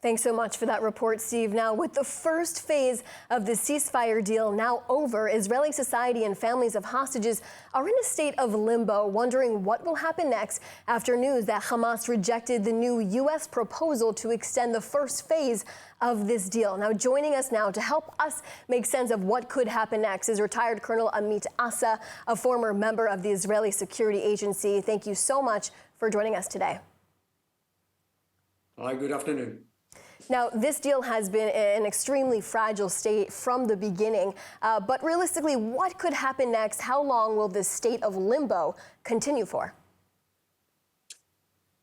Thanks so much for that report, Steve. Now, with the first phase of the ceasefire deal now over, Israeli society and families of hostages are in a state of limbo, wondering what will happen next after news that Hamas rejected the new U.S. proposal to extend the first phase of this deal. Now, joining us now to help us make sense of what could happen next is retired Colonel Amit Assa, a former member of the Israeli Security Agency. Thank you so much for joining us today. Hi, good afternoon. Now, this deal has been in an extremely fragile state from the beginning, but realistically, what could happen next? How long will this state of limbo continue for?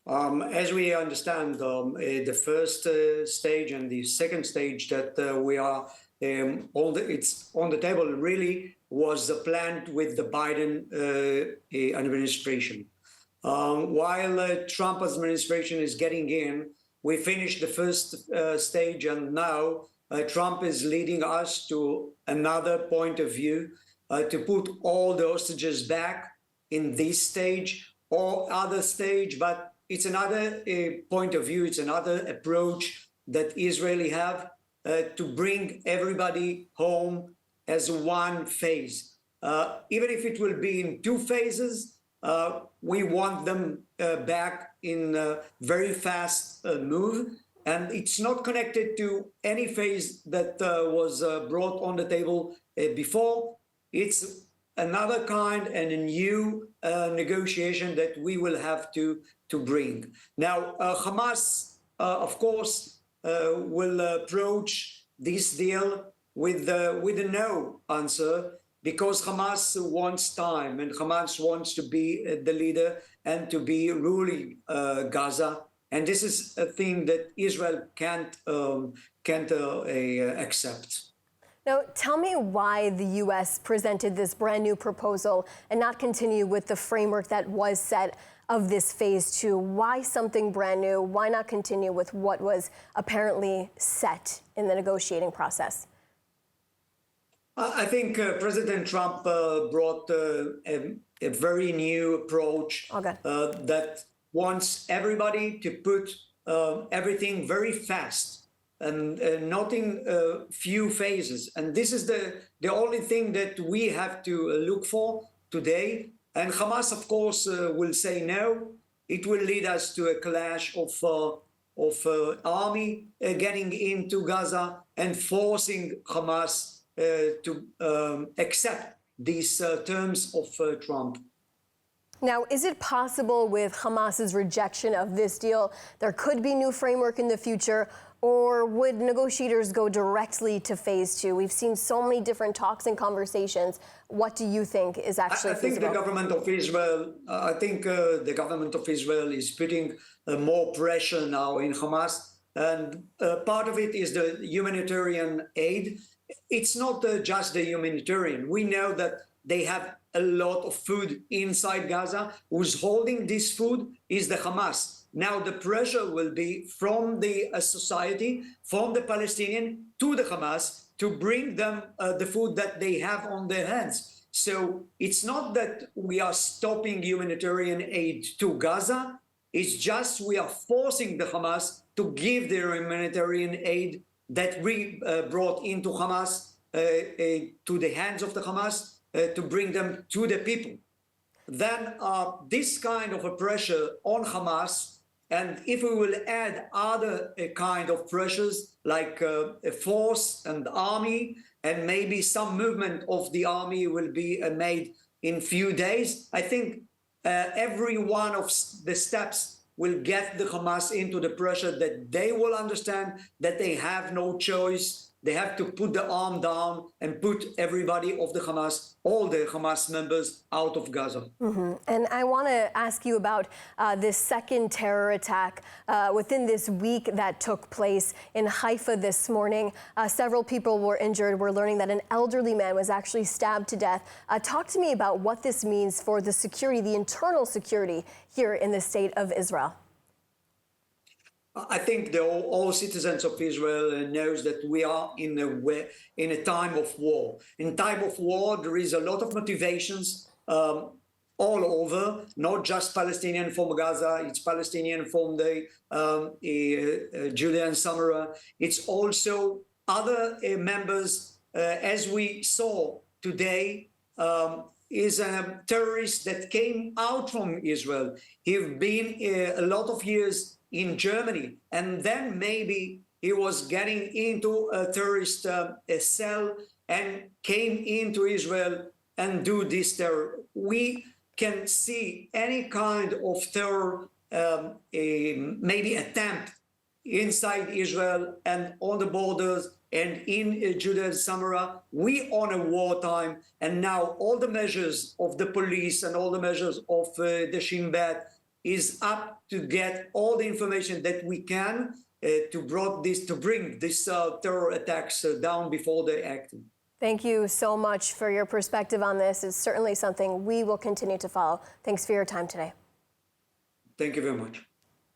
As we understand, the first stage and the second stage that we are it's on the table really was planned with the Biden administration. While Trump administration is getting in, we finished the first stage, and now Trump is leading us to another point of view to put all the hostages back in this stage or other stage. But it's another point of view, it's another approach that Israeli have to bring everybody home as one phase. Even if it will be in two phases, we want them back in a very fast move, and it's not connected to any phase that was brought on the table before. It's another kind and a new negotiation that we will have to bring. Now, Hamas, of course, will approach this deal with a no answer, because Hamas wants time, and Hamas wants to be the leader and to be ruling Gaza. And this is a thing that Israel can't accept. Now, tell me why the U.S. presented this brand new proposal and not continue with the framework that was set of this phase two. Why something brand new? Why not continue with what was apparently set in the negotiating process? I think President Trump brought a very new approach that wants everybody to put everything very fast and not in few phases. And this is the only thing that we have to look for today. And Hamas, of course, will say no. It will lead us to a clash of army getting into Gaza and forcing Hamas to accept these terms of Trump. Now, is it possible with Hamas's rejection of this deal, there could be new framework in the future, or would negotiators go directly to phase two? We've seen so many different talks and conversations. What do you think is actually feasible? I think the government of Israel is putting more pressure now in Hamas, and part of it is the humanitarian aid. It's not just the humanitarian. We know that they have a lot of food inside Gaza. Who's holding this food is the Hamas. Now the pressure will be from the society, from the Palestinian to the Hamas, to bring them the food that they have on their hands. So it's not that we are stopping humanitarian aid to Gaza. It's just we are forcing the Hamas to give their humanitarian aid that we brought into Hamas, to the hands of the Hamas, to bring them to the people. Then this kind of a pressure on Hamas, and if we will add other kind of pressures like a force and army, and maybe some movement of the army will be made in few days, I think every one of the steps will get the Hamas into the pressure that they will understand that they have no choice. They have to put the arm down and put everybody of the Hamas, all the Hamas members, out of Gaza. And I want to ask you about this second terror attack within this week that took place in Haifa this morning. Several people were injured. We're learning that an elderly man was actually stabbed to death. Talk to me about what this means for the security, the internal security here in the state of Israel. I think all citizens of Israel knows that we are in a time of war. In time of war, there is a lot of motivations all over, not just Palestinian from Gaza, it's Palestinian from the Judean Samaria. It's also other members, as we saw today, is a terrorist that came out from Israel. He's been a lot of years in Germany, and then maybe he was getting into a terrorist cell and came into Israel and do this terror. We can see any kind of terror, maybe attempt inside Israel and on the borders and in Judea and Samaria. We on a wartime, and now all the measures of the police and all the measures of the Shin Bet is up to get all the information that we can to bring these terror attacks down before they act. Thank you so much for your perspective on this. It's certainly something we will continue to follow. Thanks for your time today. Thank you very much.